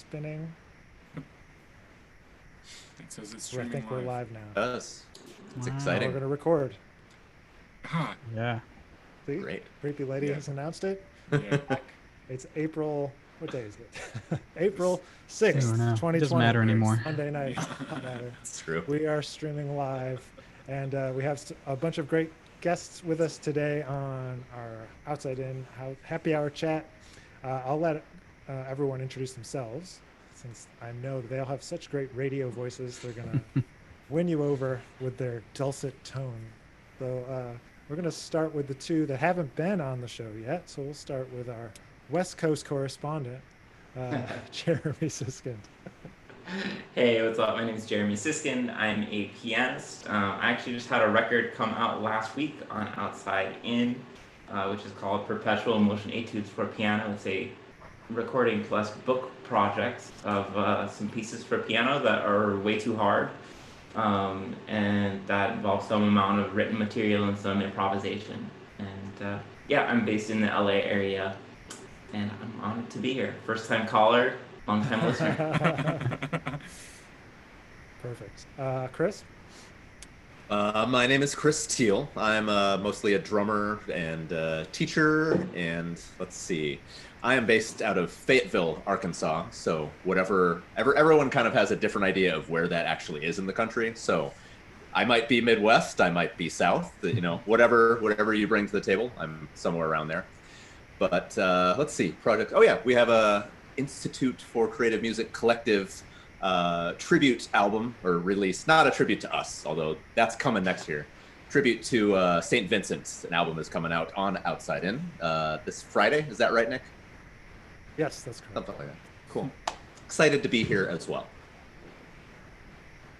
spinning. It says it's I streaming think we're live. live now. Yes. It's Wow. We're exciting. going to record. Huh. Yeah. See? Great. Creepy lady Yeah. has announced it. Yeah. It's April. What day is it? April I 6th, don't know. It 2020. doesn't matter anymore. Monday night. Not matter. It's true. We are streaming live, and we have a bunch of great guests with us today on our Outside In Happy Hour chat. I'll let everyone introduce themselves, since I know that they all have such great radio voices. They're going to win you over with their dulcet tone. So we're going to start with the two that haven't been on the show yet. So we'll start with our West Coast correspondent, Jeremy Siskind. Hey, what's up? My name is Jeremy Siskind. I'm a pianist. I actually just had a record come out last week on Outside In, which is called Perpetual Motion Etudes for Piano. It's a recording plus book project of some pieces for piano that are way too hard. And that involves some amount of written material and some improvisation. And yeah, I'm based in the LA area, and I'm honored to be here. First time caller, long time listener. Perfect. Chris? My name is Chris Teal. I'm mostly a drummer and teacher, and let's see. I am based out of Fayetteville, Arkansas. So everyone kind of has a different idea of where that actually is in the country. So I might be Midwest, I might be South. You know, whatever you bring to the table, I'm somewhere around there. But let's see, project. Oh yeah, we have a Institute for Creative Music Collective tribute album or release. Not a tribute to us, although that's coming next year. Tribute to St. Vincent. An album is coming out on Outside In this Friday. Is that right, Nick? Yes, that's correct. Something like that. Cool. Excited to be here as well.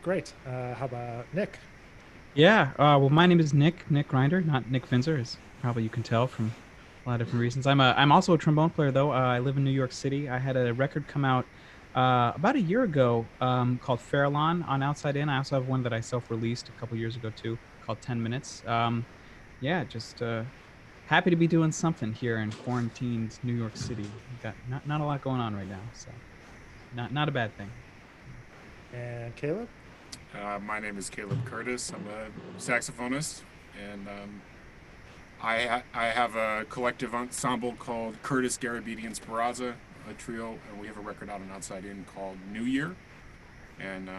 Great. How about Nick? Yeah. Well, my name is Nick Grinder, not Nick Finzer, as probably you can tell from a lot of different reasons. I'm also a trombone player, though. I live in New York City. I had a record come out about a year ago called Fairlawn on Outside In. I also have one that I self-released a couple years ago, too, called 10 Minutes. Yeah, just happy to be doing something here in quarantined New York City. We've got not a lot going on right now, so not a bad thing. And Caleb? My name is Caleb Curtis. I'm a saxophonist, and I have a collective ensemble called Curtis, Garabedian, and Speranza, a trio, and we have a record out on Outside In called New Year. And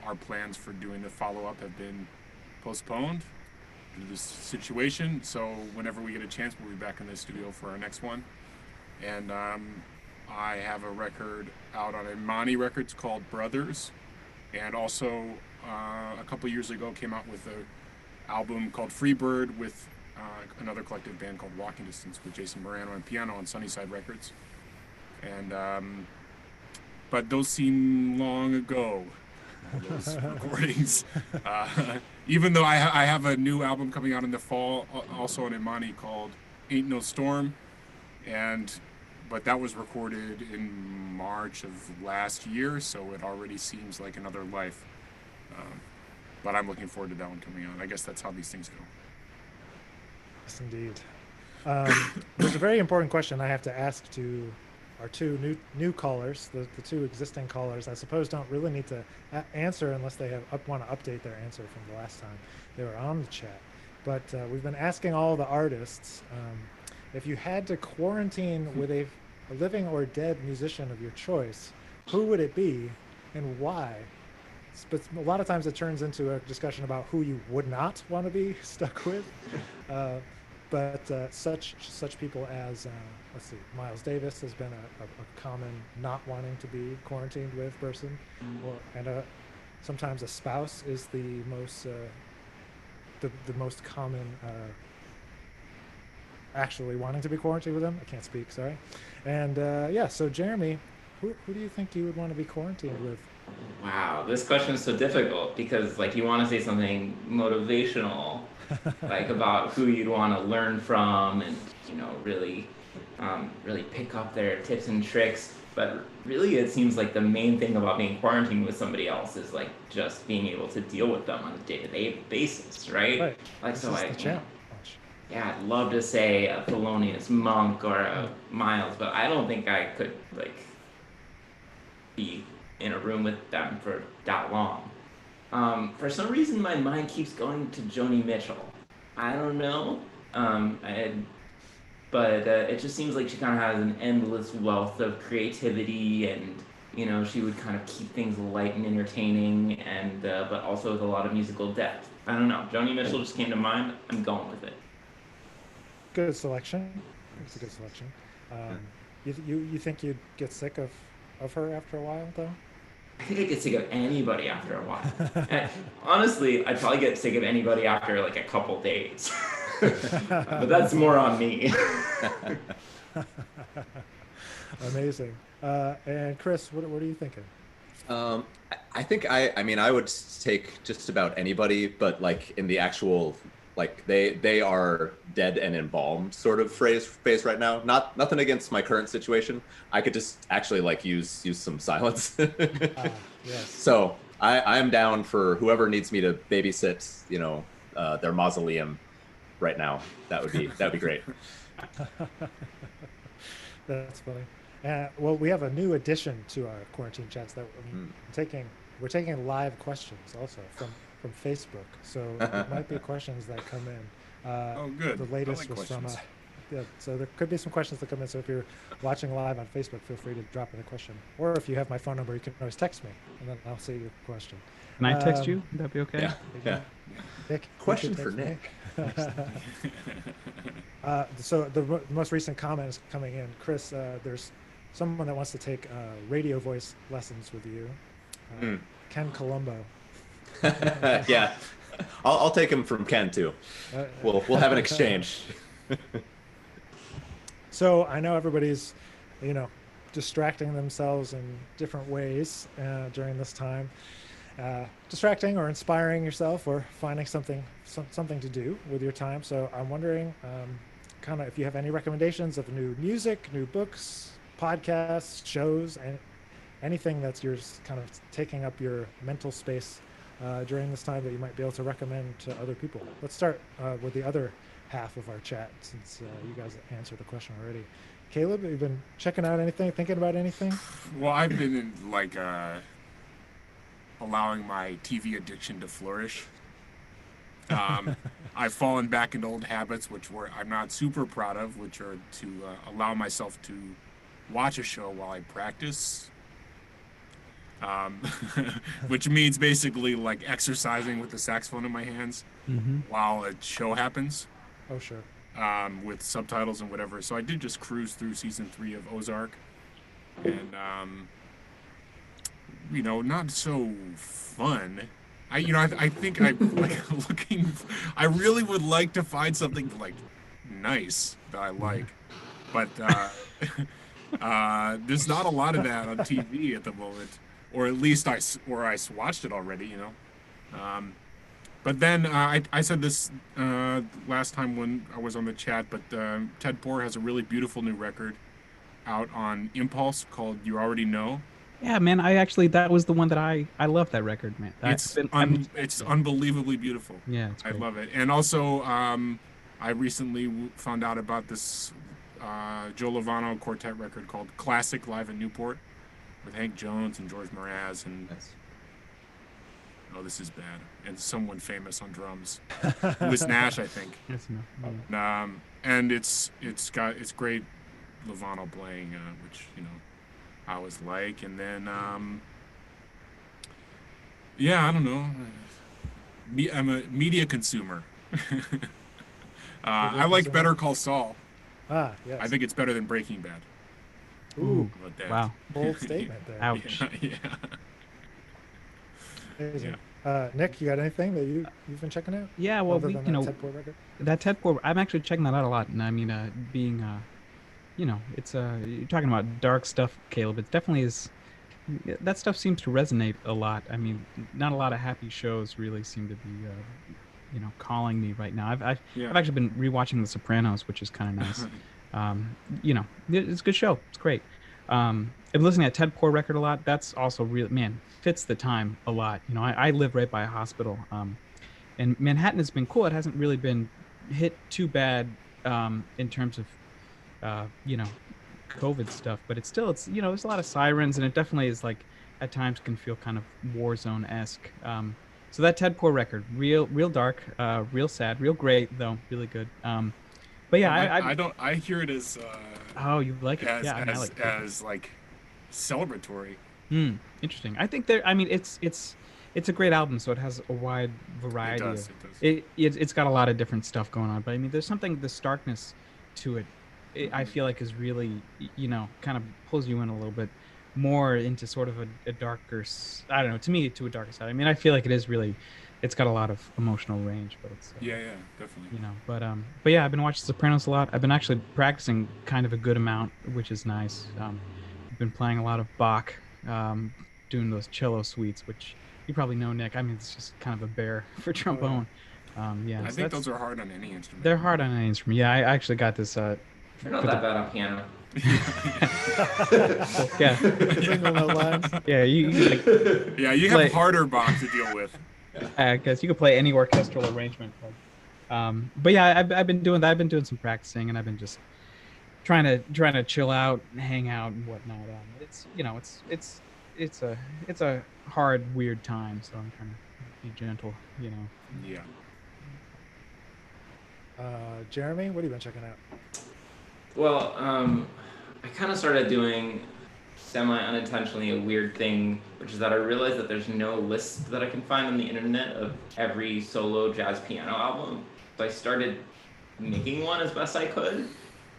our plans for doing the follow-up have been postponed due to this situation. So whenever we get a chance, we'll be back in the studio for our next one. And I have a record out on Imani Records called Brothers, and also a couple years ago came out with an album called Freebird with another collective band called Walking Distance with Jason Morano on piano on Sunnyside Records. And but those seem long ago, those recordings. Even though I have a new album coming out in the fall, also on Imani, called Ain't No Storm, but that was recorded in March of last year, so it already seems like another life. But I'm looking forward to that one coming out. I guess that's how these things go. Yes, indeed. There's a very important question I have to ask to our two new callers. The two existing callers, I suppose, don't really need to answer unless they want to update their answer from the last time they were on the chat. But we've been asking all the artists, if you had to quarantine with a living or dead musician of your choice, who would it be and why? But a lot of times it turns into a discussion about who you would not want to be stuck with. But such people as, let's see, Miles Davis has been a common not wanting to be quarantined with person. And sometimes a spouse is the most common actually wanting to be quarantined with them. I can't speak, sorry. And yeah, so Jeremy, who do you think you would want to be quarantined with? Wow, this question is so difficult because like you want to say something motivational, like about who you'd want to learn from and really pick up their tips and tricks. But really, it seems like the main thing about being quarantined with somebody else is like just being able to deal with them on a day-to-day basis, right? Right. Like this so, is like the challenge. yeah, I'd love to say a Thelonious Monk or a Miles, but I don't think I could like be in a room with them for that long. For some reason, my mind keeps going to Joni Mitchell. I don't know. But it just seems like she kind of has an endless wealth of creativity, and she would kind of keep things light and entertaining, and but also with a lot of musical depth. I don't know. Joni Mitchell just came to mind. I'm going with it. Good selection. It's a good selection. You think you'd get sick of her after a while, though? I think I get sick of anybody after a while. And honestly, I'd probably get sick of anybody after like a couple days. But that's more on me. Amazing. And Chris, what are you thinking? I think I mean I would take just about anybody, but like in the actual like they are dead and embalmed sort of phase right now. Nothing against my current situation. I could just actually like use some silence. Yes. So I'm down for whoever needs me to babysit, their mausoleum right now. That'd be great. That's funny. Well, we have a new addition to our quarantine chats that we're taking live questions also from Facebook. So there might be questions that come in. Oh, good. The latest I like was questions. from yeah. So there could be some questions that come in. So if you're watching live on Facebook, feel free to drop in a question. Or if you have my phone number, you can always text me, and then I'll see your question. Can I text you? Would that be okay? Yeah. Nick, Question you can for text me. Nick. So the most recent comment is coming in. Chris, there's someone that wants to take radio voice lessons with you. Ken Colombo. Yeah, I'll take him from Ken too. We'll have an exchange. So I know everybody's, distracting themselves in different ways during this time. Distracting or inspiring yourself or finding something to do with your time. So I'm wondering, kind of, if you have any recommendations of new music, new books, podcasts, shows, and anything that's yours, kind of taking up your mental space during this time that you might be able to recommend to other people. Let's start with the other half of our chat, since you guys answered the question already. Caleb, have you been checking out anything, thinking about anything? Well, I've been in, allowing my TV addiction to flourish. I've fallen back into old habits, I'm not super proud of, which are to allow myself to watch a show while I practice. Which means basically like exercising with the saxophone in my hands while a show happens. Oh, sure. With subtitles and whatever. So I did just cruise through season 3 of Ozark, and not so fun. I think I'm looking. I really would like to find something like nice that I like, but there's not a lot of that on TV at the moment. Or at least I watched it already, But then I said this last time when I was on the chat, but Ted Poor has a really beautiful new record out on Impulse called You Already Know. Yeah, man. That was the one that I love that record, man. It's unbelievably beautiful. Yeah, it's great. I love it. And also, I recently found out about this Joe Lovano quartet record called Classic Live in Newport, with Hank Jones and George Mraz and oh, this is bad, and someone famous on drums. It was Nash, I think. Yes, no. And it's great Lovano playing, which I always like. And then I don't know. I'm a media consumer. I like Better Call Saul. Ah, yes. I think it's better than Breaking Bad. Ooh, wow. Bold statement there. Ouch. Yeah. Amazing. Nick, you got anything that you've been checking out? Yeah, well, other than that Ted Poor record? That Ted Poor, I'm actually checking that out a lot. And I mean, it's you're talking about dark stuff, Caleb. It definitely is. That stuff seems to resonate a lot. I mean, not a lot of happy shows really seem to be, calling me right now. I've actually been rewatching The Sopranos, which is kind of nice. It's a good show. It's great. I'm listening to Ted Poor record a lot. That's also fits the time a lot. I live right by a hospital, and Manhattan has been cool. It hasn't really been hit too bad in terms of, COVID stuff, but it's still, there's a lot of sirens, and it definitely is like at times can feel kind of war zone esque. So that Ted Poor record, real dark, real sad, real great though, really good. But yeah, I don't. I hear it as oh, you like it? as Yeah, I mean, I as like it. as like celebratory. Interesting. I think I mean, it's a great album, so it has a wide variety It does. of. It does. It's got a lot of different stuff going on, but I mean, there's something, the starkness to it. I feel like is really, kind of pulls you in a little bit more into sort of a darker. I don't know. To me, to a darker side. I mean, I feel like it is really. It's got a lot of emotional range, but it's Yeah, definitely. but yeah, I've been watching Sopranos a lot. I've been actually practicing kind of a good amount, which is nice. I've been playing a lot of Bach, doing those cello suites, which you probably know, Nick. I mean, it's just kind of a bear for trombone. Yeah, I so think those are hard on any instrument. they're hard on any instrument. Yeah, I actually got this. You're not that bad on piano. Yeah, Single note lines. yeah, you like, Yeah, you play- have harder Bach to deal with. I guess you could play any orchestral arrangement. But yeah, I've been doing that. I've been doing some practicing, and I've been just trying to chill out and hang out and whatnot. It's a hard, weird time, so I'm trying to be gentle. Yeah. Jeremy, what have you been checking out? Well, I kind of started doing semi-unintentionally a weird thing, which is that I realized that there's no list that I can find on the internet of every solo jazz piano album. So I started making one as best I could,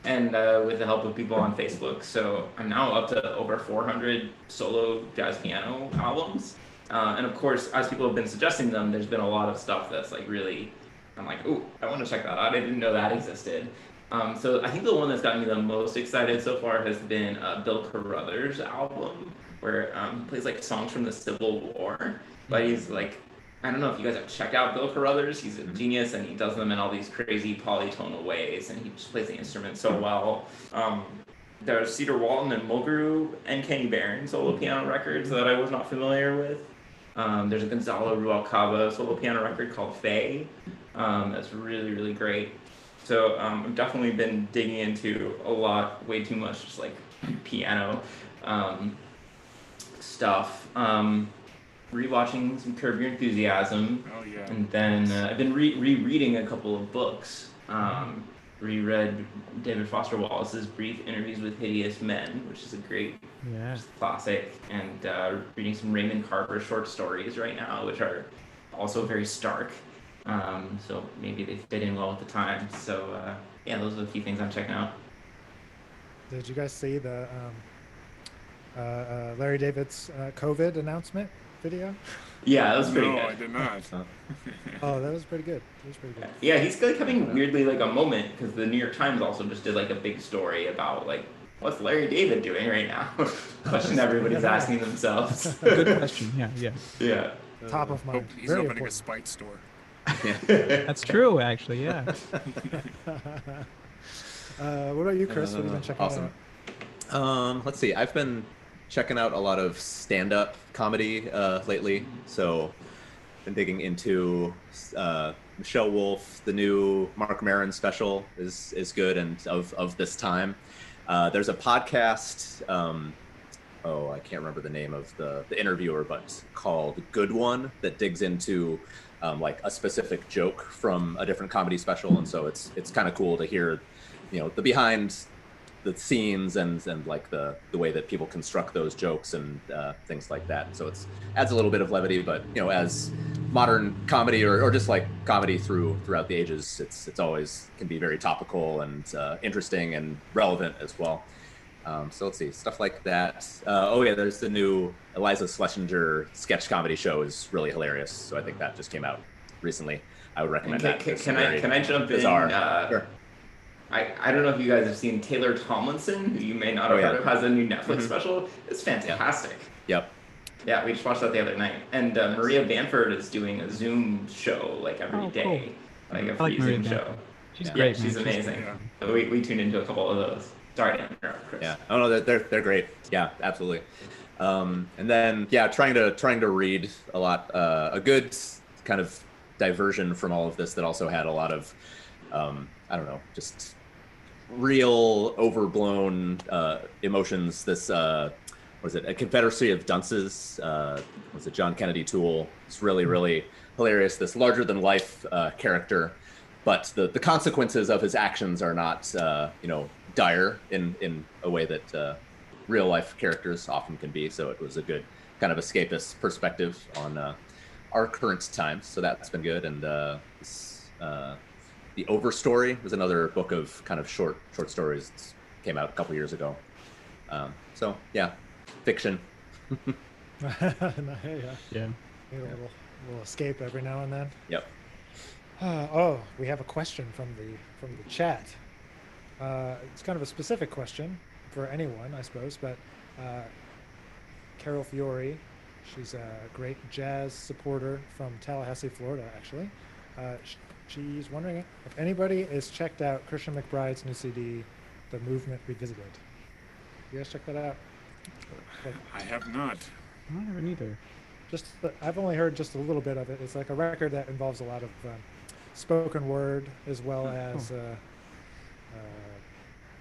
and with the help of people on Facebook. So I'm now up to over 400 solo jazz piano albums. And of course, as people have been suggesting them, there's been a lot of stuff that's like really, I'm like, ooh, I want to check that out. I didn't know that existed. So I think the one that's gotten me the most excited so far has been Bill Carruthers' album, where he plays like songs from the Civil War. But he's like, I don't know if you guys have checked out Bill Carruthers. He's a genius, and he does them in all these crazy polytonal ways, and he just plays the instrument so well. There's Cedar Walton and Mulgrew and Kenny Barron solo piano records that I was not familiar with. There's a Gonzalo Rualcaba solo piano record called Faye. That's really, really great. So I've definitely been digging into a lot, way too much, just like piano stuff. Rewatching some Curb Your Enthusiasm. Oh yeah. And then I've been rereading a couple of books. Reread David Foster Wallace's Brief Interviews with Hideous Men, which is a great classic, and reading some Raymond Carver short stories right now, which are also very stark. So maybe they fit in well with the time. So yeah, those are a few things I'm checking out. Did you guys see the Larry David's COVID announcement video? Yeah, that was pretty No, good. I did not. Oh, that was pretty good. It was pretty good. Yeah, he's like having weirdly like a moment, because the New York Times also just did like a big story about like, what's Larry David doing right now? Question everybody's asking themselves. Good question. Yeah. Top of mind. He's Very opening a important. spite store. That's true, actually. Yeah. What about you, Chris? What have you been checking awesome. out? Let's see. I've been checking out a lot of stand-up comedy lately. So, been digging into Michelle Wolf. The new Mark Maron special is good and of this time. There's a podcast. I can't remember the name of the interviewer, but called Good One, that digs into like a specific joke from a different comedy special, and so it's kind of cool to hear, the behind the scenes and like the way that people construct those jokes and things like that. So it's adds a little bit of levity, but as modern comedy or just like comedy throughout the ages, it's always can be very topical and interesting and relevant as well. So let's see, stuff like that. There's the new Eliza Schlesinger sketch comedy show is really hilarious. So I think that just came out recently. I would recommend that. Can I jump bizarre. in? Sure. I don't know if you guys have seen Taylor Tomlinson, who you may not have heard of, has a new Netflix special. It's fantastic. Yep. Yeah, we just watched that the other night. And Maria Bamford is doing a Zoom show like every day, like a free Zoom show. She's great. She's amazing. So we tuned into a couple of those. Sorry to interrupt, Chris. Yeah. Oh no, they're great. Yeah, absolutely. And then trying to read a lot. A good kind of diversion from all of this that also had a lot of, just real overblown emotions. This was it? A Confederacy of Dunces. Was it John Kennedy Toole? It's really, really hilarious. This larger than life character, but the consequences of his actions are not dire in a way that real life characters often can be. So it was a good kind of escapist perspective on our current times. So that's been good. And The Overstory was another book of kind of short stories that came out a couple years ago. So yeah, fiction. Yeah. Yeah. Need a little escape every now and then. Yep. We have a question from the chat. It's kind of a specific question for anyone, I suppose, but Carol Fiore, she's a great jazz supporter from Tallahassee, Florida, actually. She's wondering if anybody has checked out Christian McBride's new CD, The Movement Revisited. You guys check that out? I have not. I haven't either. I've only heard just a little bit of it. It's like a record that involves a lot of spoken word as well as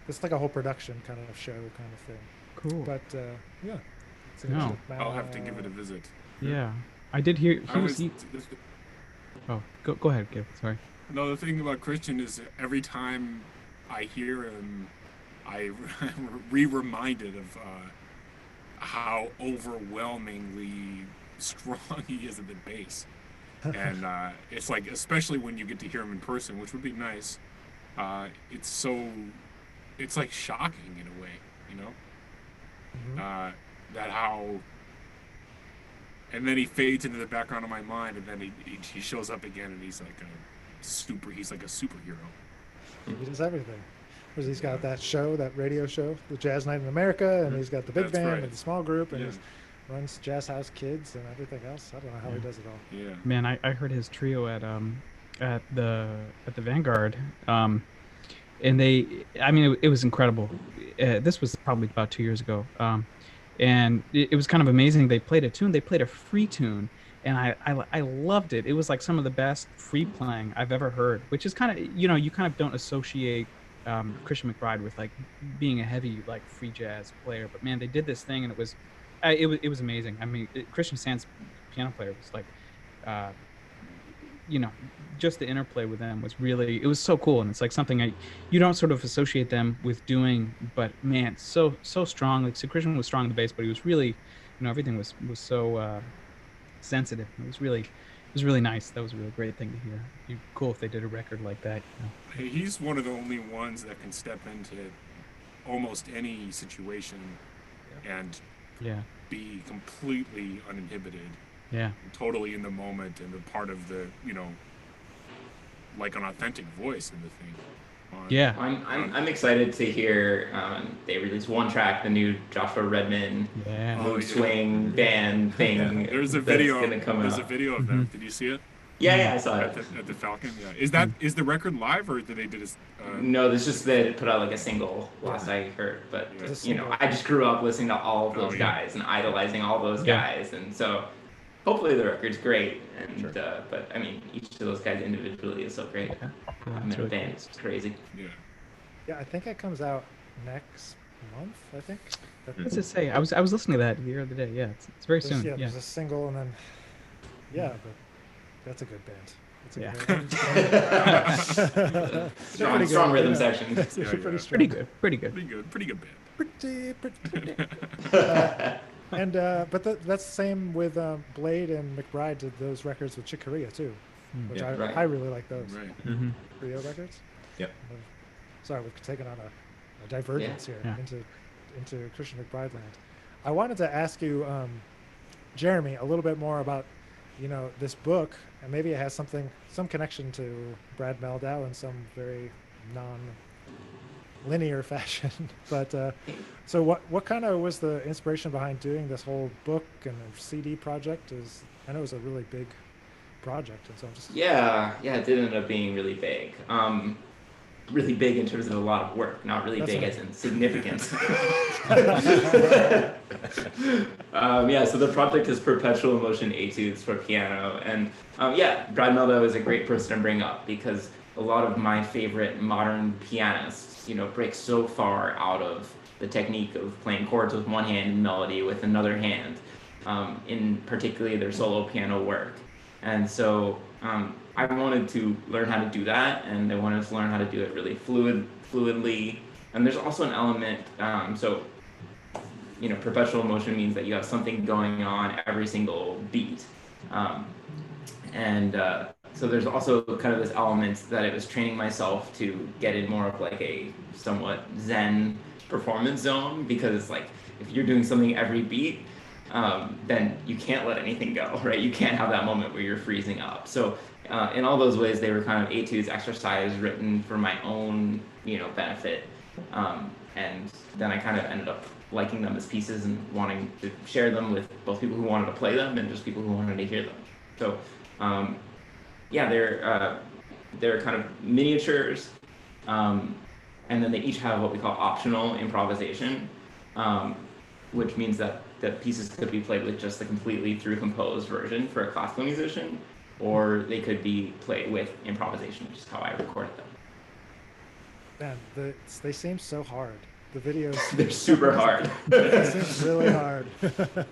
it's like a whole production kind of show kind of thing. Cool. But yeah, it's No. I'll have to give it a visit. Yeah, I did hear. Oh, go ahead, Gib. Sorry. No, the thing about Christian is every time I hear him, I reminded of how overwhelmingly strong he is at the bass. And it's like, especially when you get to hear him in person, which would be nice, it's like shocking in a way, you know? Mhm. That how, and then he fades into the background of my mind, and then he shows up again, and he's like a superhero. He does everything. Because he's got that show, that radio show, the Jazz Night in America, and he's got the big That's band right. and the small group, and Yeah. he runs Jazz House Kids and everything else. I don't know how he does it all. Yeah. Man, I heard his trio at the Vanguard, and it was incredible. This was probably about 2 years ago, and it was kind of amazing. They played a tune. They played a free tune, and I loved it. It was like some of the best free playing I've ever heard. Which is kind of you kind of don't associate Christian McBride with like being a heavy like free jazz player, but man, they did this thing, and it was amazing. I mean, Christian Sand's piano player was like, just the interplay with them it was so cool, and it's like something you don't sort of associate them with doing, but man, so strong. Like, so Christian was strong in the bass, but he was really, everything was so sensitive. It was really nice. That was a really great thing to hear. It'd be cool if they did a record like that. Hey, he's one of the only ones that can step into almost any situation and Yeah. be completely uninhibited, Yeah. totally in the moment, and a part of the, like an authentic voice in the thing. Yeah. I'm excited to hear they released one track, the new Joshua Redman Yeah. mood swing band thing. There's a that's video. gonna come There's out. a video of that. Did you see it? Yeah, I saw it. At the Falcon. Yeah. Is the record live, or did they do this? No, this just they put out like a single last I heard, but Yeah. I just grew up listening to all of those yeah. guys and idolizing all those Yeah. guys, and so hopefully the record's great. And but I mean, each of those guys individually is so great. Yeah, I'm it's in a really band, cool. it's crazy. Yeah. Yeah, I think it comes out next month. I think. What's it say? I was listening to that the other day. Yeah, it's very soon. Yeah. There's a single, and then but that's a good band. It's a Yeah. good band. Strong rhythm section. It's Yeah, pretty yeah. strong. Pretty good. Pretty good band. Pretty. And that's the same with Blade and McBride did those records with Chick Corea too, which Yeah. Right. I really like those Right. Mm-hmm. Rio records. Yep. Sorry, we've taken on a divergence here Yeah. into Christian McBride land. I wanted to ask you, Jeremy, a little bit more about this book, and maybe it has some connection to Brad Meldau in some very non-linear fashion. But so what kind of was the inspiration behind doing this whole book and CD project? I know it was a really big project, and so I'm just Yeah, it did end up being really big. Really big in terms of a lot of work, not really That's big right. as in significant. So the project is Perpetual Motion Etudes for piano, and Brad Meldau is a great person to bring up because a lot of my favorite modern pianists, break so far out of the technique of playing chords with one hand and melody with another hand, in particularly their solo piano work. And so I wanted to learn how to do that, and I wanted to learn how to do it really fluidly. And there's also an element, perpetual motion means that you have something going on every single beat. So there's also kind of this element that it was training myself to get in more of like a somewhat Zen performance zone, because like if you're doing something every beat, then you can't let anything go, right? You can't have that moment where you're freezing up. So in all those ways, they were kind of etudes, exercise written for my own, benefit. And then I kind of ended up liking them as pieces and wanting to share them with both people who wanted to play them and just people who wanted to hear them. So yeah, they're kind of miniatures, and then they each have what we call optional improvisation, which means that the pieces could be played with just the completely through composed version for a classical musician, or they could be played with improvisation, which is how I recorded them. Man, they seem so hard. The videos. They're super hard. It seems really hard.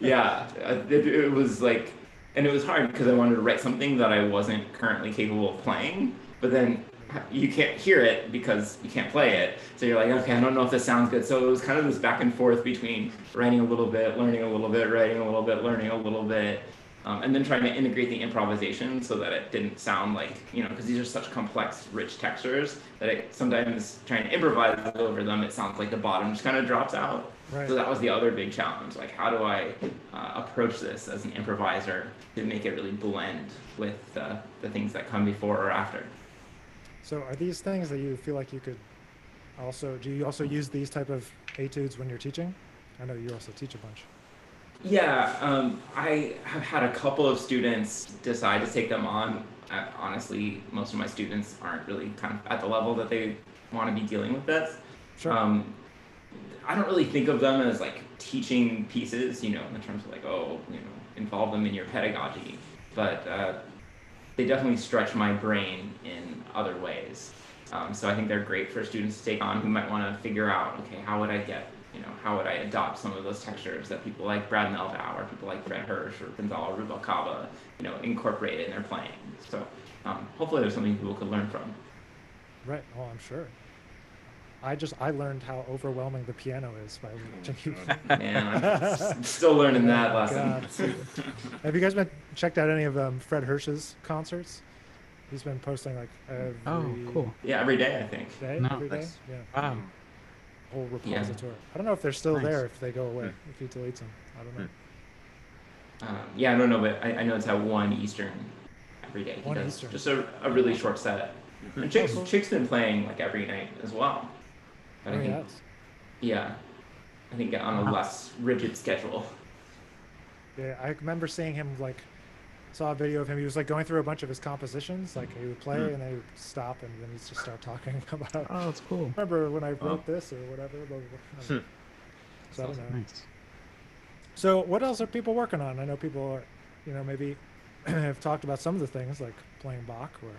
Yeah, it was like, and it was hard because I wanted to write something that I wasn't currently capable of playing, but then you can't hear it because you can't play it. So you're like, okay, I don't know if this sounds good. So it was kind of this back and forth between writing a little bit, learning a little bit, writing a little bit, learning a little bit, and then trying to integrate the improvisation so that it didn't sound like, because these are such complex, rich textures that sometimes trying to improvise over them, it sounds like the bottom just kind of drops out. Right. So that was the other big challenge. Like, how do I approach this as an improviser to make it really blend with the things that come before or after? So are these things that you feel like you could do you also use these type of etudes when you're teaching? I know you also teach a bunch. Yeah, I have had a couple of students decide to take them on. Honestly, most of my students aren't really kind of at the level that they want to be dealing with this. Sure. I don't really think of them as like teaching pieces, in terms of like, involve them in your pedagogy. But they definitely stretch my brain in other ways. So I think they're great for students to take on who might want to figure out, okay, how would I adopt some of those textures that people like Brad Meldau or people like Fred Hirsch or Gonzalo Rubalcaba, incorporate in their playing. So hopefully there's something people could learn from. Right. Well, I'm sure. I learned how overwhelming the piano is by watching you. Man, I'm still learning that lesson. Have you guys checked out any of Fred Hirsch's concerts? He's been posting like cool. Yeah, every day I think. Every day? Nice. Yeah. Wow. Whole repository. I don't know if they're still Nice. there, if they go away, if he deletes them. I don't know. Yeah, I don't know, but I know it's at 1 Eastern every day. He 1 does Eastern. just a really short set. And Chick's been playing like every night as well. But I think, yeah, I think on a less rigid schedule. Yeah, I remember seeing him saw a video of him. He was going through a bunch of his compositions. Like he would play and then he would stop and then he'd just start talking about. Oh, that's cool. Remember when I wrote this or whatever. So I don't know. Nice. So what else are people working on? I know people are, maybe have talked about some of the things like playing Bach or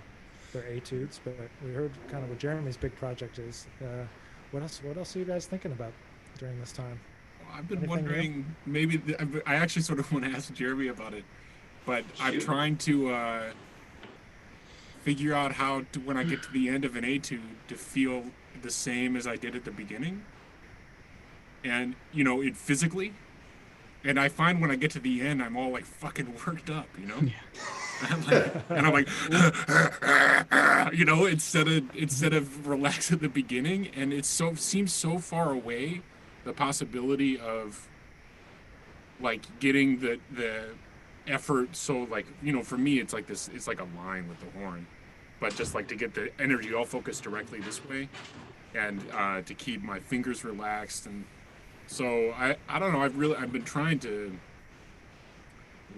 their etudes, but we heard kind of what Jeremy's big project is. What else are you guys thinking about during this time? Well, I've been Anything wondering, maybe I actually sort of want to ask Jeremy about it, but I'm trying to figure out how to, when I get to the end of an etude, to feel the same as I did at the beginning, and it physically. And I find when I get to the end, I'm all fucking worked up, Yeah. And I'm like, instead of relax at the beginning, and it seems so far away, the possibility of getting the effort. So for me, it's like this. It's like a line with the horn, but just to get the energy all focused directly this way, and to keep my fingers relaxed. And so I don't know. I've been trying to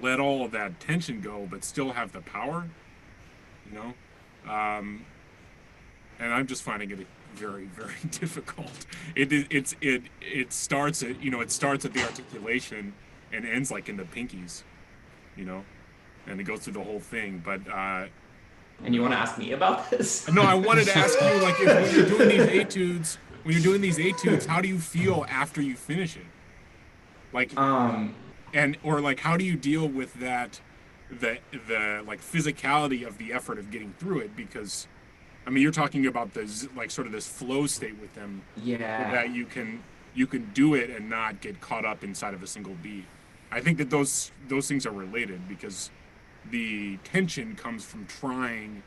let all of that tension go, but still have the power, and I'm just finding it very, very difficult. It starts at the articulation and ends in the pinkies, and it goes through the whole thing. But And you want to ask me about this? No, I wanted to ask you, like, if when you're doing these etudes, how do you feel after you finish it? Like, Um, or like, how do you deal with that, the like physicality of the effort of getting through it? Because, I mean, you're talking about the like sort of this flow state with them, yeah. that you can do it and not get caught up inside of a single beat. I think that those things are related because the tension comes from trying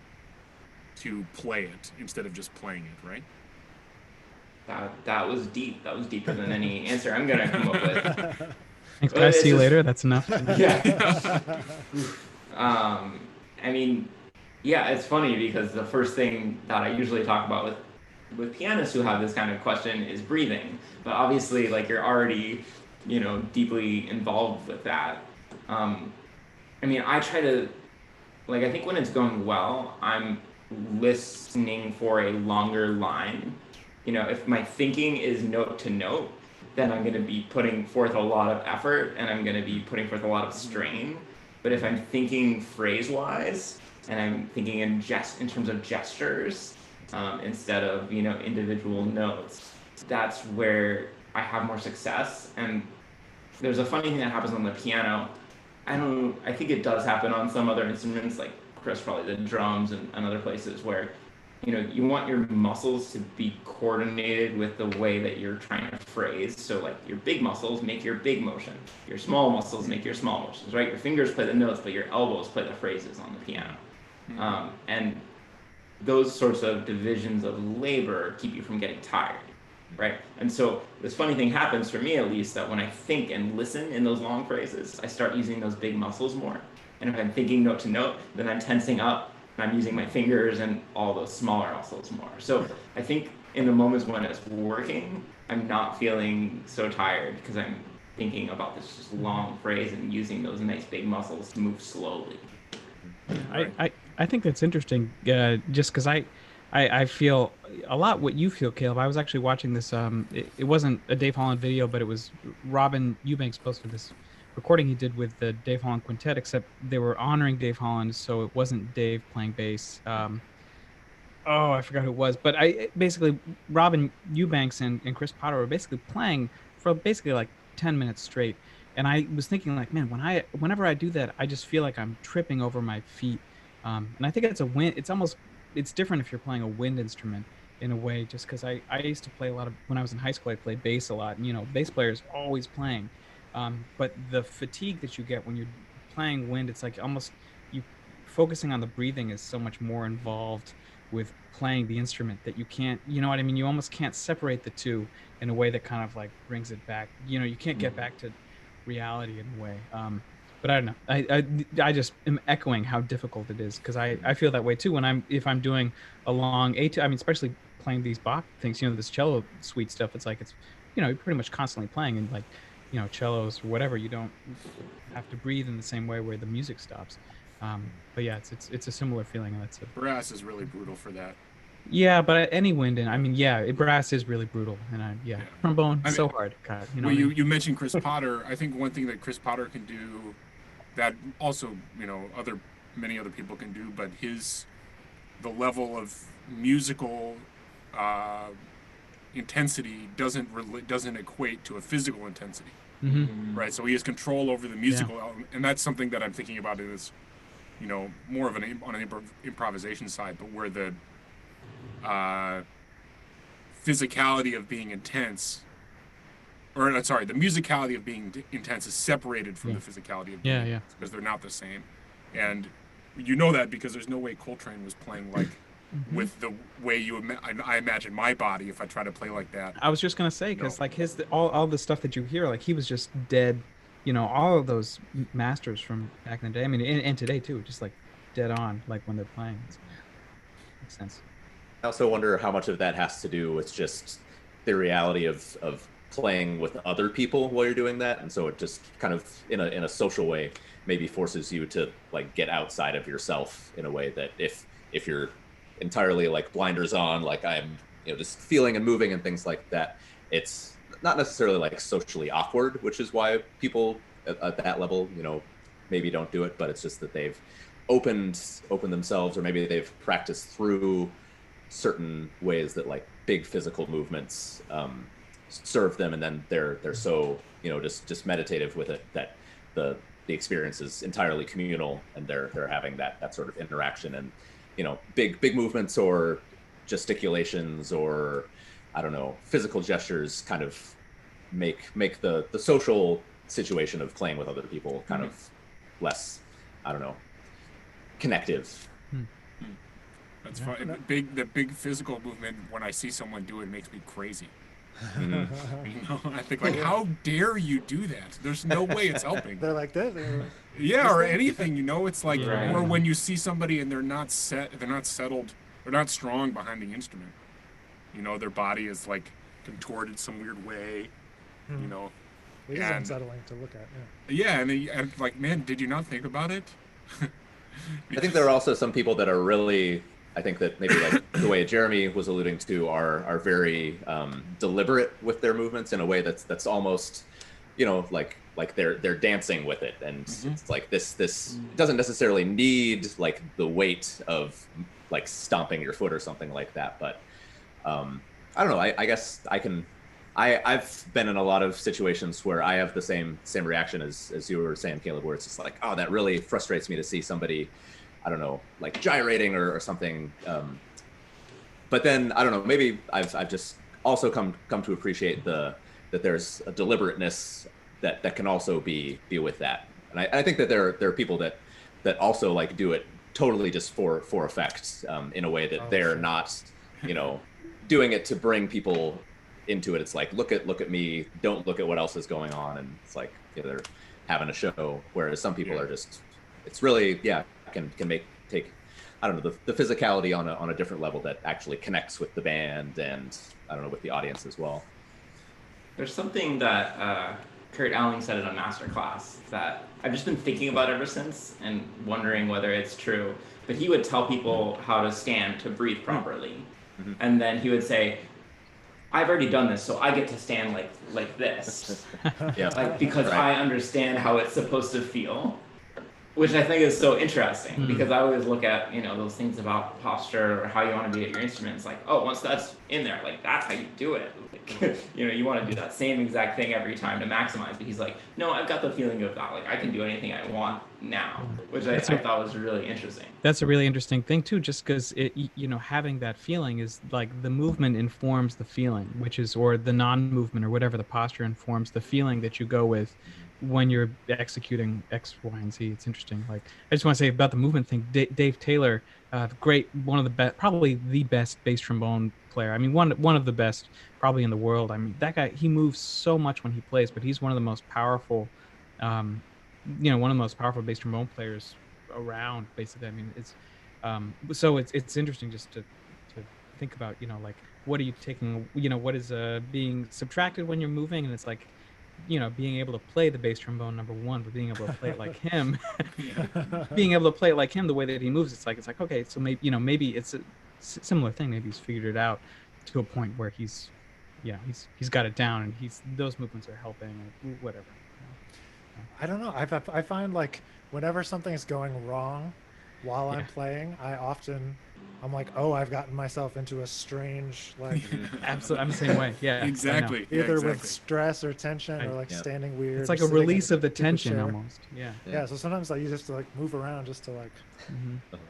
to play it instead of just playing it, right? That was deep. That was deeper than any answer I'm gonna come up with. Thanks, Well, guys. it's See you just- later. That's enough. Yeah. I mean, yeah, it's funny because the first thing that I usually talk about with pianists who have this kind of question is breathing. But obviously, like you're already, deeply involved with that. I mean, I try to, like, I think when it's going well, I'm listening for a longer line. If my thinking is note to note, then I'm going to be putting forth a lot of effort and I'm going to be putting forth a lot of strain. But if I'm thinking phrase wise and I'm thinking in terms of gestures instead of individual notes, that's where I have more success. And there's a funny thing that happens on the piano. I think it does happen on some other instruments, like Chris, probably the drums and other places where, you want your muscles to be coordinated with the way that you're trying to phrase. So like your big muscles make your big motion. Your small muscles make your small motions, right? Your fingers play the notes, but your elbows play the phrases on the piano. And those sorts of divisions of labor keep you from getting tired, right? And so this funny thing happens for me, at least, that when I think and listen in those long phrases, I start using those big muscles more. And if I'm thinking note to note, then I'm tensing up and I'm using my fingers and all those smaller muscles more. So I think in the moments when it's working, I'm not feeling so tired because I'm thinking about this just long phrase and using those nice big muscles to move slowly. I think that's interesting, just because I feel a lot what you feel, Caleb. I was actually watching this. It wasn't a Dave Holland video, but it was Robin Eubanks posted this recording he did with the Dave Holland Quintet, except they were honoring Dave Holland, so it wasn't Dave playing bass. I forgot who it was, but basically Robin Eubanks and Chris Potter were basically playing for basically like 10 minutes straight. And I was thinking, like, man, whenever I do that, I just feel like I'm tripping over my feet. And I think it's a wind. It's different if you're playing a wind instrument in a way, just because I used to play a lot of, when I was in high school, I played bass a lot, and bass players always playing. But the fatigue that you get when you're playing wind, it's like almost you focusing on the breathing is so much more involved with playing the instrument that you can't, you know what I mean? You almost can't separate the two in a way that kind of like brings it back. You can't get back to reality in a way. But I don't know. I just am echoing how difficult it is because I feel that way too when if I'm doing a long etude. I mean, especially playing these Bach things, this cello suite stuff. It's like you're pretty much constantly playing, and like cellos or whatever. You don't have to breathe in the same way where the music stops. But yeah, it's a similar feeling, and that's it. Brass is really brutal for that. Yeah, but any wind, and I mean, yeah, brass is really brutal, and trombone so hard. God, well, you mentioned Chris Potter. I think one thing that Chris Potter can do that also many other people can do, but the level of musical intensity doesn't equate to a physical intensity, right? So he has control over the musical element, and that's something that I'm thinking about is more of on an improvisation side, but where the physicality of being intense, or sorry, the musicality of being intense is separated from the physicality of being intense because they're not the same. And that because there's no way Coltrane was playing like with the way I imagine my body if I try to play like that. I was just gonna say because like all the stuff that you hear, like he was just dead. All of those masters from back in the day. I mean, and today too, just like dead on, like when they're playing. Makes sense. I also wonder how much of that has to do with just the reality of playing with other people while you're doing that, and so it just kind of in a social way maybe forces you to like get outside of yourself in a way that if you're entirely like blinders on, like I'm just feeling and moving and things like that, it's not necessarily like socially awkward, which is why people at that level maybe don't do it, but it's just that they've opened themselves, or maybe they've practiced through certain ways that like big physical movements serve them, and then they're so, you know, just meditative with it that the experience is entirely communal, and they're having that sort of interaction. And you know, big movements or gesticulations or I don't know, physical gestures kind of make the social situation of playing with other people kind of less, I don't know, connective. That's fun. The big physical movement, when I see someone do it, makes me crazy. You know, I think like, how dare you do that? There's no way it's helping. They're like this. Yeah, or anything, you know, it's like, Right. or when you see somebody and they're not settled, they're not strong behind the instrument. You know, their body is like contorted some weird way, you know. It is And- unsettling to look at. Yeah, and like, man, did you not think about it? I think there are also some people that are really, I think that maybe like the way Jeremy was alluding to, are very deliberate with their movements in a way that's almost, you know, like they're dancing with it, and it's like this doesn't necessarily need like the weight of like stomping your foot or something like that, but I don't know. I guess I've been in a lot of situations where I have the same reaction as you were saying, Caleb, where it's just like, oh, that really frustrates me to see somebody, I don't know, like gyrating or something. But then I don't know, maybe I've just also come to appreciate that there's a deliberateness that can also be with that. And I think that there are people that also like do it totally just for effect, in a way that they're not, you know, doing it to bring people into it. It's like, look at me, don't look at what else is going on. And it's like, you know, they're having a show, whereas some people are just, it's really, can take I don't know, the physicality on a different level that actually connects with the band and I don't know, with the audience as well. There's something that Kurt Alling said in a masterclass that I've just been thinking about ever since and wondering whether it's true. But he would tell people how to stand to breathe properly. And then he would say, I've already done this, so I get to stand like this. Like, because I understand how it's supposed to feel. Which I think is so interesting, because I always look at, you know, those things about posture or how you want to be at your instrument. It's like, oh, once that's in there, like, that's how you do it. Like, you know, you want to do that same exact thing every time to maximize. But he's like, no, I've got the feeling of that. Like, I can do anything I want now, which I thought was really interesting. That's a really interesting thing too, just because you know, having that feeling is like the movement informs the feeling, which is, or the non-movement or whatever, the posture informs the feeling that you go with when you're executing X, Y, and Z. It's interesting. Like, I just want to say about the movement thing, Dave Taylor, great, one of the best, probably the best bass trombone player. I mean, one of the best probably in the world. I mean, that guy, he moves so much when he plays, but he's one of the most powerful, you know, one of the most powerful bass trombone players around, basically. I mean, it's so it's interesting just to think about, you know, like, what are you taking, you know, what is being subtracted when you're moving, and it's like, you know, being able to play the bass trombone, number one, but being able to play it like him, being able to play it like him, the way that he moves, it's like, okay, so maybe, you know, maybe it's a similar thing. Maybe he's figured it out to a point where he's got it down, and those movements are helping, or whatever. I don't know. I find like whenever something's going wrong while I'm playing, I'm like, oh, I've gotten myself into a strange, like, Absolutely, I'm the same way. Yeah, Exactly. either with stress or tension or like standing weird. It's like a sitting in release of the stupid tension chair. almost. Yeah. So sometimes I use it to like move around just to like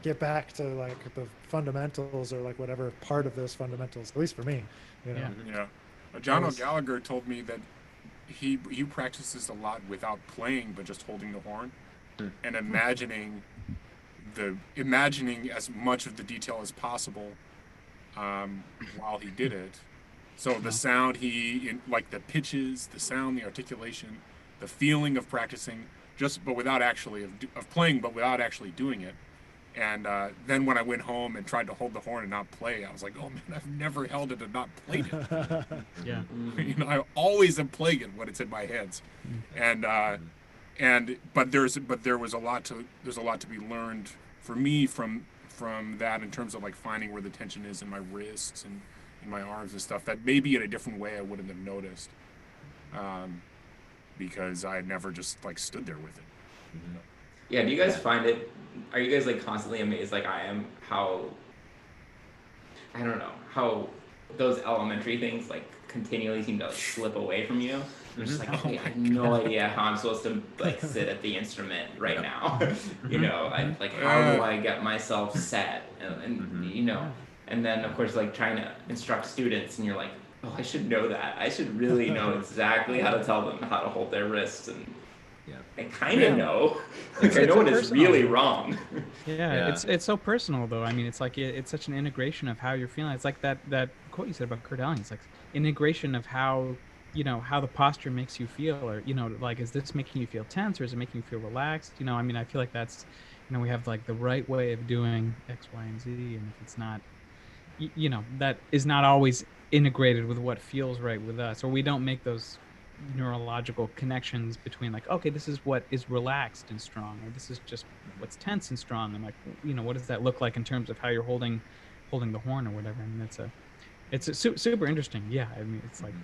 get back to like the fundamentals or like whatever part of those fundamentals, at least for me, you know. Yeah. John O'Gallagher told me that he practices a lot without playing, but just holding the horn and imagining as much of the detail as possible while he did it. So the sound, like the pitches, the sound, the articulation, the feeling of practicing, but without actually of playing, but without actually doing it. And then when I went home and tried to hold the horn and not play, I was like, oh man, I've never held it and not played it. Yeah. You know, I always am playing it when it's in my hands. But there was a lot to be learned for me from that, in terms of like finding where the tension is in my wrists and in my arms and stuff, that maybe in a different way I wouldn't have noticed, because I had never just like stood there with it. Yeah, do you guys find it are you guys like constantly amazed like I am how I don't know how those elementary things like continually seem to like slip away from you. I'm just like, okay, I have no idea how I'm supposed to like sit at the instrument right now. You know, like how do I get myself set and you know, and then of course like trying to instruct students and you're like, oh, I should know that. I should really know exactly how to tell them how to hold their wrists and I kind of know. Like I know when it's really wrong. It's so personal though. I mean, it's like it's such an integration of how you're feeling. It's like that quote you said about Kurt Elling. It's like integration of how how the posture makes you feel, or like is this making you feel tense or is it making you feel relaxed? I mean, I feel like that's we have like the right way of doing X, Y, and Z, and if it's not, that is not always integrated with what feels right with us, or we don't make those neurological connections between like, okay, this is what is relaxed and strong, or this is just what's tense and strong, and like what does that look like in terms of how you're holding the horn or whatever. I mean, it's a super interesting. I mean, it's like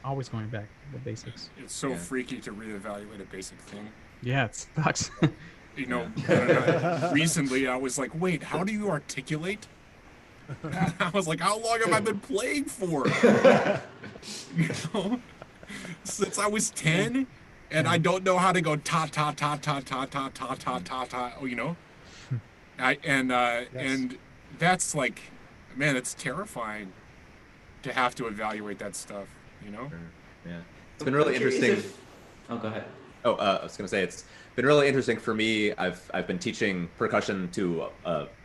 always going back to the basics. It's so freaky to reevaluate a basic thing. It sucks. Recently I was like, wait, how do you articulate? I was like, how long have I been playing for? Since I was 10, and I don't know how to go ta ta ta ta ta ta ta ta ta ta. And that's like, man, it's terrifying to have to evaluate that stuff. Yeah, it's been really interesting. Oh, go ahead. I was gonna say it's been really interesting for me. I've been teaching percussion to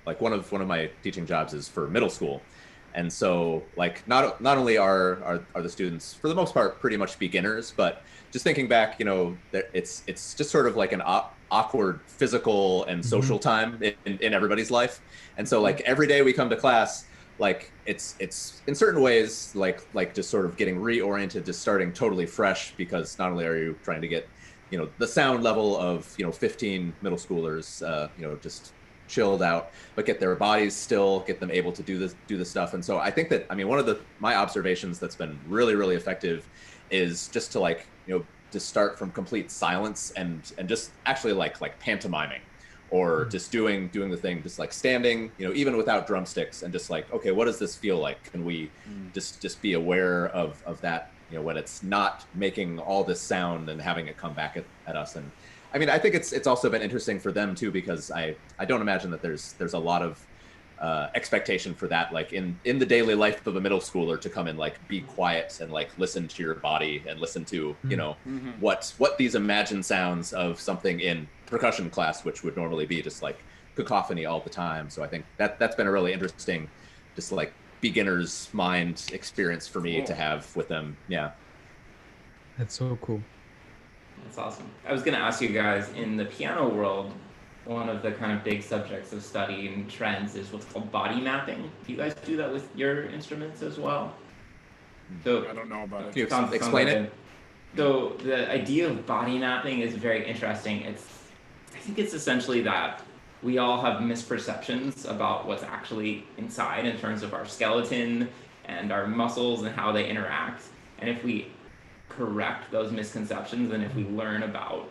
like one of my teaching jobs is for middle school. And so, like, not only are the students, for the most part, pretty much beginners, but just thinking back, it's just sort of like an awkward physical and social time in everybody's life. And so, like, every day we come to class, like, it's in certain ways, like just sort of getting reoriented to starting totally fresh, because not only are you trying to get, the sound level of, 15 middle schoolers, just chilled out, but get their bodies still, get them able to do this stuff. And so I think that, I mean, one of my observations that's been really, really effective is just to like, to start from complete silence and just actually like pantomiming, or just doing the thing, just like standing, even without drumsticks, and just like, okay, what does this feel like? Can we just be aware of that, when it's not making all this sound and having it come back at us. And I mean, I think it's also been interesting for them too, because I don't imagine that there's a lot of expectation for that, like in the daily life of a middle schooler, to come and like be quiet and like listen to your body and listen to what these imagined sounds of something in percussion class, which would normally be just like cacophony all the time. So I think that's been a really interesting, just like beginner's mind experience for me to have with them. Yeah, that's so cool. That's awesome. I was going to ask you guys, in the piano world, one of the kind of big subjects of study and trends is what's called body mapping. Do you guys do that with your instruments as well? So I don't know about it. Can you explain it? So the idea of body mapping is very interesting. I think it's essentially that we all have misperceptions about what's actually inside in terms of our skeleton and our muscles and how they interact. And if we correct those misconceptions, and if we learn about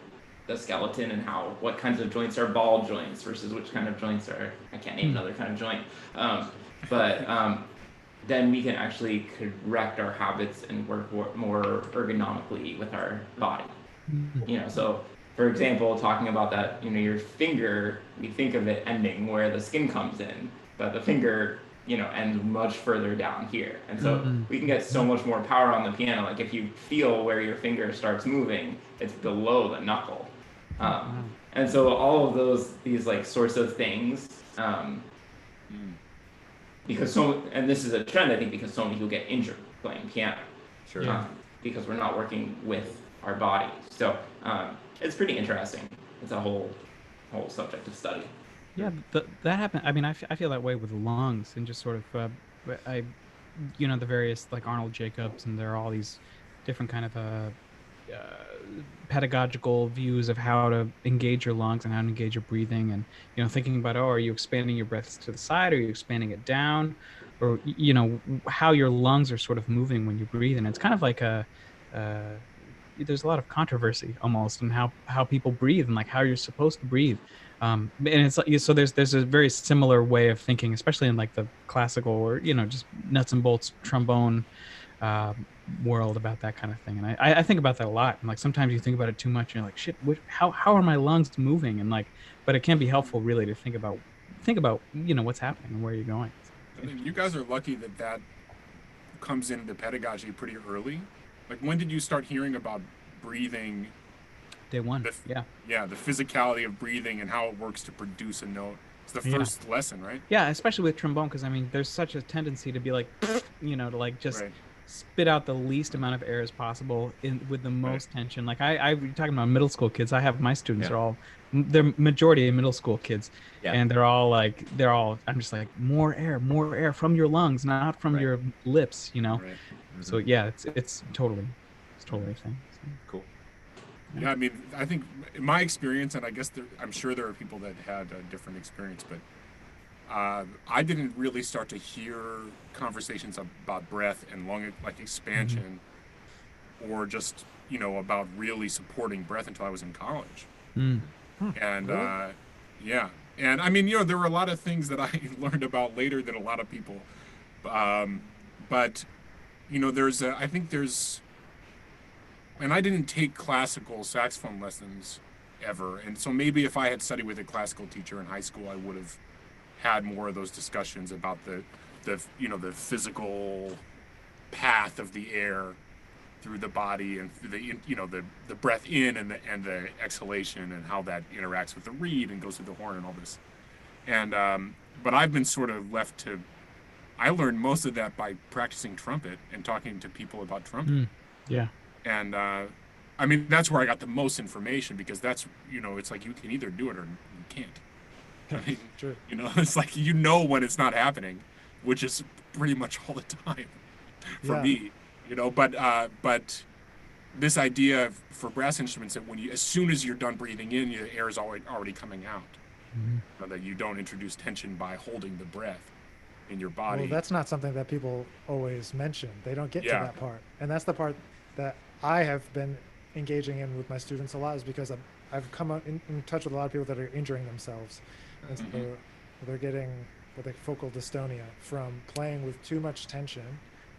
the skeleton and what kinds of joints are ball joints versus which kind of joints are, I can't name another kind of joint, then we can actually correct our habits and work more ergonomically with our body. So for example, talking about that, your finger, we think of it ending where the skin comes in, but the finger ends much further down here. And so we can get so much more power on the piano. Like if you feel where your finger starts moving, it's below the knuckle. And so all of these like sorts of things, because and this is a trend, I think, because so many people get injured playing piano. Sure. Because we're not working with our body. So it's pretty interesting. It's a whole subject of study. Yeah, that happened. I mean, I feel that way with the lungs, and just sort of, the various like Arnold Jacobs, and there are all these different kind of pedagogical views of how to engage your lungs and how to engage your breathing, and thinking about, are you expanding your breaths to the side, or are you expanding it down, or how your lungs are sort of moving when you breathe. And it's kind of like there's a lot of controversy almost in how people breathe and like how you're supposed to breathe. And it's like, so there's a very similar way of thinking, especially in like the classical or just nuts and bolts trombone uh, world about that kind of thing. And I think about that a lot. And like sometimes you think about it too much, and you're like, shit, how are my lungs moving? And like, but it can be helpful really to think about what's happening and where you're going. I mean, you guys are lucky that comes into pedagogy pretty early. Like, when did you start hearing about breathing? Day one. Yeah. Yeah, the physicality of breathing and how it works to produce a note. It's the first lesson, right? Yeah, especially with trombone, because I mean, there's such a tendency to be like, to like just spit out the least amount of air as possible with the most tension. Like you're talking about middle school kids. I have my students are all, they're majority of middle school kids, and they're all I'm just like, more air from your lungs, not from your lips, So yeah, it's totally a thing. So. Cool. Yeah, I mean, I think in my experience, and I guess I'm sure there are people that had a different experience, but I didn't really start to hear conversations about breath and lung expansion, or just about really supporting breath until I was in college. And yeah, and I mean, there were a lot of things that I learned about later than a lot of people, but I think there's. And I didn't take classical saxophone lessons ever. And so maybe if I had studied with a classical teacher in high school, I would have had more of those discussions about the physical path of the air through the body and through the breath in and the exhalation and how that interacts with the reed and goes through the horn and all this. And but I've been sort of left to. I learned most of that by practicing trumpet and talking to people about trumpet. Yeah. And I mean, that's where I got the most information, because that's, it's like you can either do it or you can't. I mean, True. It's like when it's not happening, which is pretty much all the time for me. But this idea for brass instruments that as soon as you're done breathing in, the air is already coming out, that you don't introduce tension by holding the breath in your body. Well, that's not something that people always mention. They don't get to that part, and that's the part that I have been engaging in with my students a lot, is because I've come in touch with a lot of people that are injuring themselves, and so they're getting focal dystonia from playing with too much tension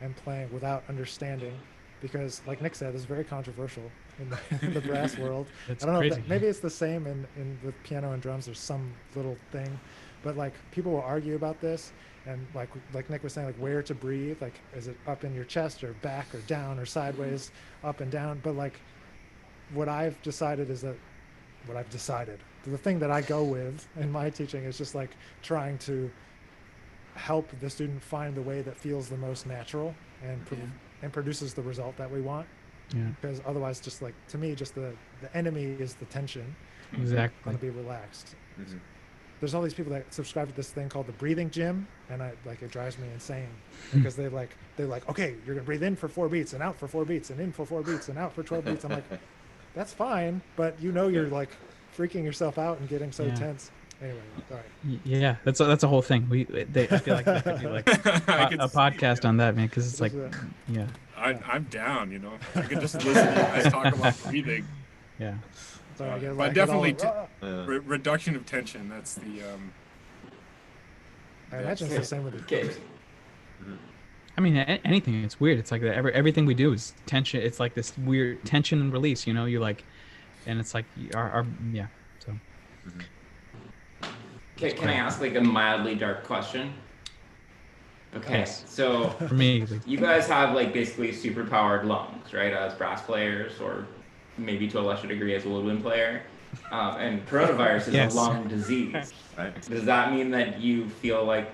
and playing without understanding, because like Nick said, this is very controversial in the brass world. I don't know if maybe it's the same in with piano and drums. There's some little thing, but like people will argue about this. And like Nick was saying, like where to breathe, like is it up in your chest or back or down or sideways, up and down? But like what I've decided is that the thing that I go with in my teaching is just like trying to help the student find the way that feels the most natural and produces the result that we want. Yeah. Because otherwise, just like to me, just the enemy is the tension. Exactly. Want to be relaxed. There's all these people that subscribe to this thing called the breathing gym, and it drives me insane, because they're like, okay, you're gonna breathe in for 4 beats and out for 4 beats and in for 4 beats and out for 12 beats. I'm like, that's fine, but you're like freaking yourself out and getting so tense. Anyway, all right. Yeah, that's a whole thing. I feel like there could be like a podcast on that, man, because it's like, I'm down. I could just listen to you guys talk about breathing. Yeah. But definitely reduction of tension. That's the. I imagine it's the same with the kids. I mean, anything. It's weird. It's like everything we do is tension. It's like this weird tension and release. You like, and it's like our yeah. So. Can I ask like a mildly dark question? Okay, Yes. so For me, you guys have like basically superpowered lungs, right? As brass players, or maybe to a lesser degree as a woodwind player. And coronavirus is a lung disease. Right. Does that mean that you feel like,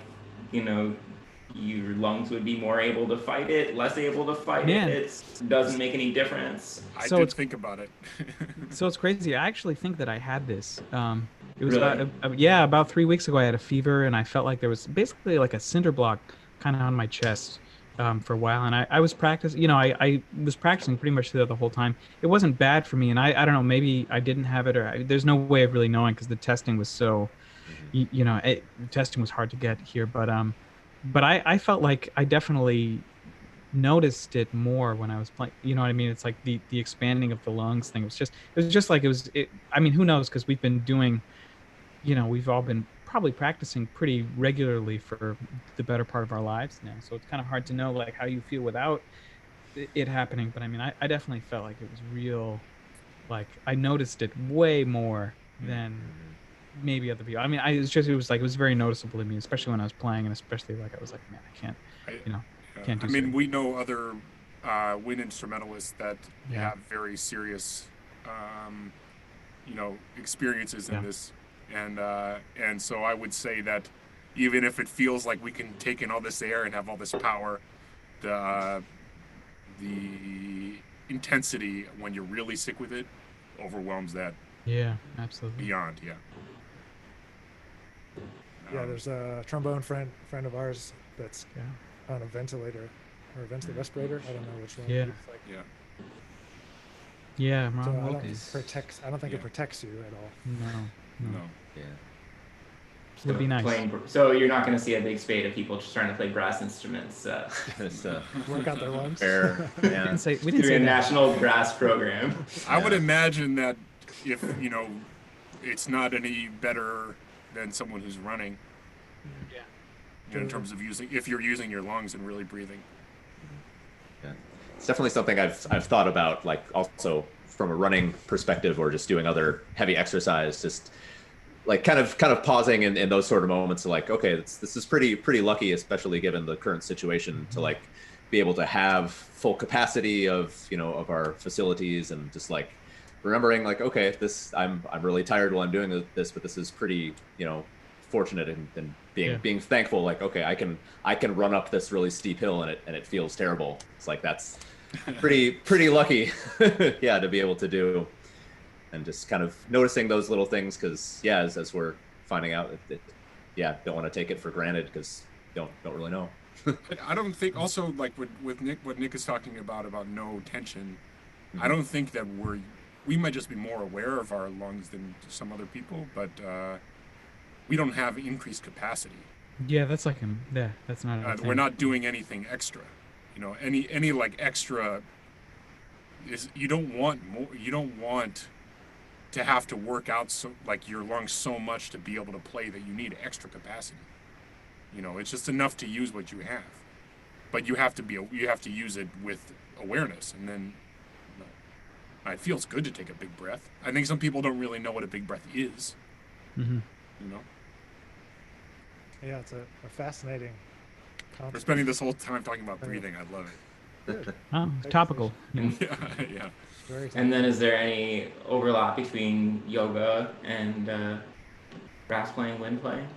your lungs would be more able to fight it, less able to fight it? It doesn't make any difference. I did think about it. So it's crazy. I actually think that I had this. It was Really? about 3 weeks ago. I had a fever, and I felt like there was basically like a cinder block kind of on my chest for a while. And I was practicing. I was practicing pretty much the whole time. It wasn't bad for me, and I don't know. Maybe I didn't have it, or there's no way of really knowing because the testing was so, the testing was hard to get here. But I felt like I definitely noticed it more when I was playing. You know what I mean? It's like the expanding of the lungs thing. It was just like I mean, who knows? Because we've been doing, we've all been probably practicing pretty regularly for the better part of our lives now. So it's kind of hard to know like how you feel without it happening. But I mean, I definitely felt like it was real. Like I noticed it way more than maybe other people. I mean, it was very noticeable to me, especially when I was playing, and especially like I was like, man, I can't, I, you know, yeah. can't do. I mean, certain. we know other wind instrumentalists that Yeah. have very serious, experiences in Yeah. this, and so I would say that even if it feels like we can take in all this air and have all this power, the intensity when you're really sick with it overwhelms that Yeah, absolutely. beyond. Yeah. Yeah, there's a trombone friend of ours that's Yeah. on a ventilator or a ventilator respirator. I don't know which one. Yeah. It's like, Yeah. Yeah, so Ron I Woke don't is protects. I don't think Yeah. it protects you at all. no. No. Yeah. Would be nice. So you're not going to see a big spate of people just trying to play brass instruments. It's Work out their lungs. fair. Yeah. We didn't say Through a that. national brass program. I would Yeah. imagine that if it's not any better than someone who's running. Yeah. In terms of if you're using your lungs and really breathing. Yeah. It's definitely something I've thought about, like also from a running perspective or just doing other heavy exercise, just like kind of pausing in those sort of moments to like, okay, this is pretty lucky, especially given the current situation, to like be able to have full capacity of of our facilities, and just like remembering like, okay, I'm really tired while I'm doing this, but this is pretty fortunate, and being thankful, like, okay, I can run up this really steep hill and it feels terrible. It's like that's pretty lucky yeah, to be able to do. And just kind of noticing those little things, because as we're finding out, don't want to take it for granted, because don't really know. I don't think, also like with Nick, what Nick is talking about no tension. Mm-hmm. I don't think that we might just be more aware of our lungs than some other people, but we don't have increased capacity. Yeah, that's like that's not. We're not doing anything extra. Any like extra is, you don't want more. You don't want to have to work out your lungs so much to be able to play that you need extra capacity. It's just enough to use what you have, but you have to use it with awareness, and then it feels good to take a big breath. I think some people don't really know what a big breath is. Mm-hmm. Yeah, it's a fascinating concept. We're spending this whole time talking about breathing. I love it. Good. Oh, topical. Yeah. Very And then is there any overlap between yoga and brass playing, wind playing?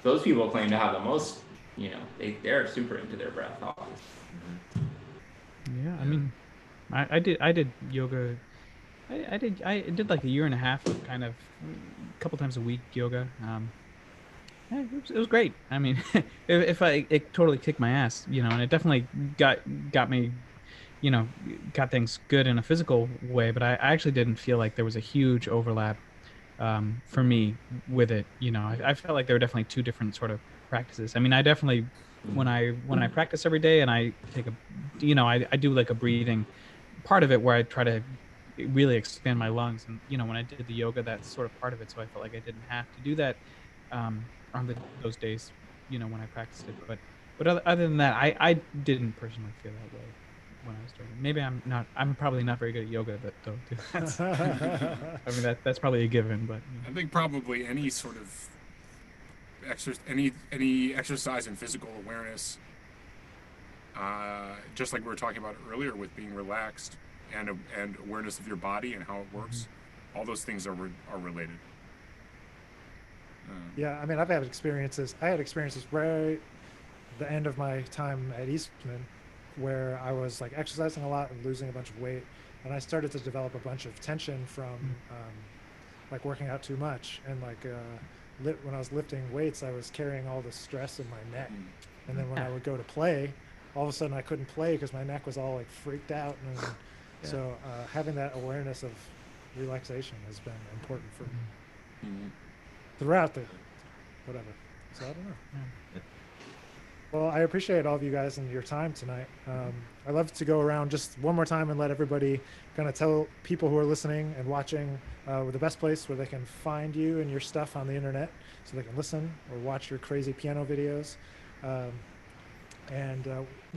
Those people claim to have the most, they're super into their breath. Yeah, I mean, I did yoga. I did like a year and a half of kind of a couple times a week yoga. It was great. I mean, it totally kicked my ass, and it definitely got me, got things good in a physical way. But I actually didn't feel like there was a huge overlap for me with it. I felt like there were definitely two different sort of practices. I mean, I definitely when I practice every day and I take I do like a breathing part of it where I try to really expand my lungs, and when I did the yoga, that's sort of part of it. So I felt like I didn't have to do that on those days, when I practiced it. But other than that, I didn't personally feel that way when I was doing it. Maybe I'm probably not very good at yoga, though. That's, I mean, that's probably a given. But I think probably any sort of any exercise in physical awareness, just like we were talking about earlier with being relaxed and awareness of your body and how it works, all those things are related. Yeah, I mean, I've had experiences. I had experiences right the end of my time at Eastman, where I was like exercising a lot and losing a bunch of weight, and I started to develop a bunch of tension from like working out too much, and like when I was lifting weights, I was carrying all the stress in my neck, and then when I would go to play, all of a sudden I couldn't play because my neck was all like freaked out, and so having that awareness of relaxation has been important for me throughout the whatever. So I don't know. Well, I appreciate all of you guys and your time tonight. I'd love to go around just one more time and let everybody kind of tell people who are listening and watching the best place where they can find you and your stuff on the internet so they can listen or watch your crazy piano videos, um, and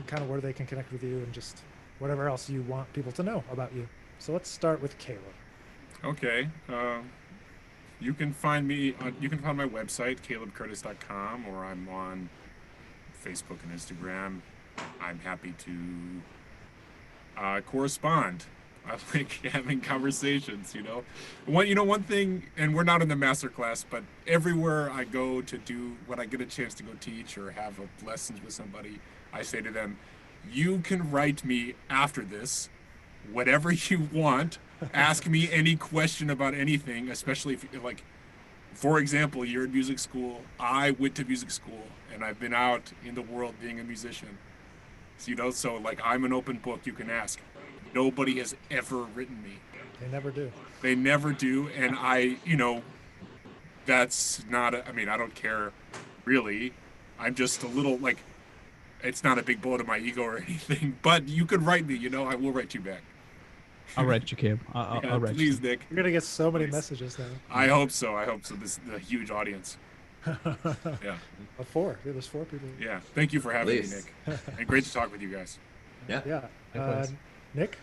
kind of where they can connect with you and just whatever else you want people to know about you. So let's start with Caleb. Okay. You can find me on, you can find my website, calebcurtis.com, or I'm on Facebook and Instagram. I'm happy to correspond. I like having conversations, one thing, and we're not in the master class, but everywhere I go to do, when I get a chance to go teach or have lessons with somebody, I say to them, you can write me after this, whatever you want. Ask me any question about anything, especially if, like, for example, you're in music school. I went to music school, and I've been out in the world being a musician. So like, I'm an open book. You can ask. Nobody has ever written me. They never do. They never do, and that's not. I mean, I don't care, really. I'm just a little like, it's not a big blow to my ego or anything. But you could write me. I will write you back. I'll write you, Caleb. I'll write please, you. Nick. You're gonna get so many messages now. I hope so. This is a huge audience. Yeah. There's 4 people. Yeah. Thank you for having me, Please. Nick. And great to talk with you guys. Yeah. Yeah. Likewise. Nick.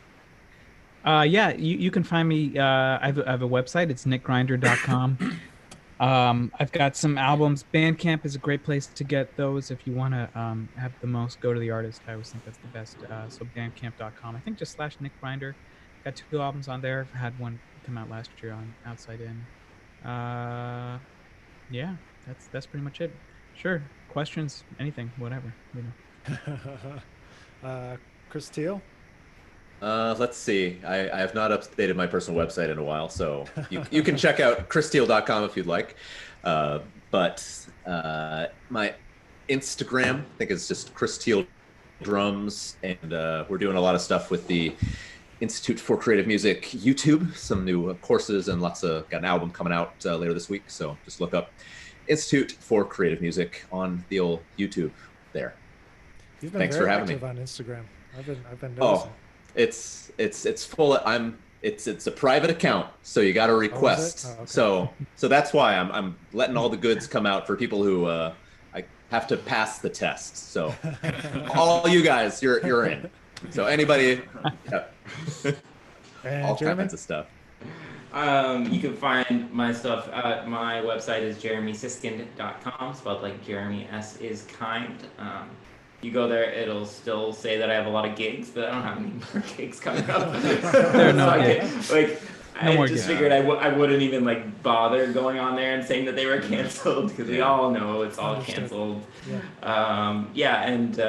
Yeah, you can find me. I have a website. It's nickgrinder.com. I've got some albums. Bandcamp is a great place to get those if you want to have the most. Go to the artist. I always think that's the best. So bandcamp.com. I think just /nickgrinder. Got 2 albums on there. Had one come out last year on Outside In. Yeah, that's pretty much it. Sure, questions, anything, whatever. Chris Teal. Let's see. I have not updated my personal website in a while, so you can check out christeal.com if you'd like. But my Instagram, I think it's just Chris Teal Drums, and we're doing a lot of stuff with the Institute for Creative Music YouTube, some new courses, and got an album coming out later this week. So just look up Institute for Creative Music on the old YouTube there. You've been Thanks very for having active me. on Instagram. I've been noticing. It's full of, it's a private account, so you got to request. Oh, okay. So that's why I'm letting all the goods come out for people who I have to pass the test. So all you guys, you're in. So anybody, yeah. And all Jeremy? kinds of stuff. You can find my stuff at my website is jeremysiskind.com, spelled like Jeremy S is kind. You go there, it'll still say that I have a lot of gigs, but I don't have any more gigs coming up. There are no gigs. I just figured I wouldn't even like bother going on there and saying that they were canceled, because we all know it's all canceled. And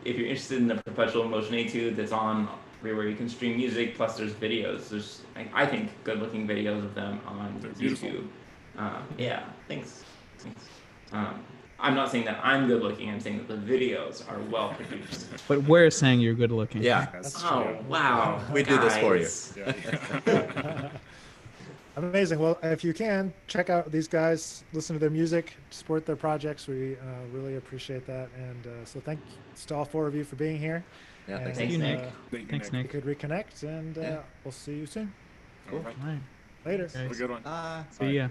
if you're interested in the Perpetual Motion Etude, that's on everywhere you can stream music, plus there's videos. There's, I think, good-looking videos of them on YouTube. Thanks. I'm not saying that I'm good-looking. I'm saying that the videos are well-produced. But we're saying you're good looking. Yeah. Oh, wow. We did this for you. Yeah. Amazing. Well, if you can, check out these guys, listen to their music, support their projects. We really appreciate that. And so thanks to all 4 of you for being here. Yeah, And, Thank you, Nick. Thank you, Thanks, We Nick. could reconnect, and we'll see you soon. All right. All right. Later. Guys. Have a good one. Bye. See ya.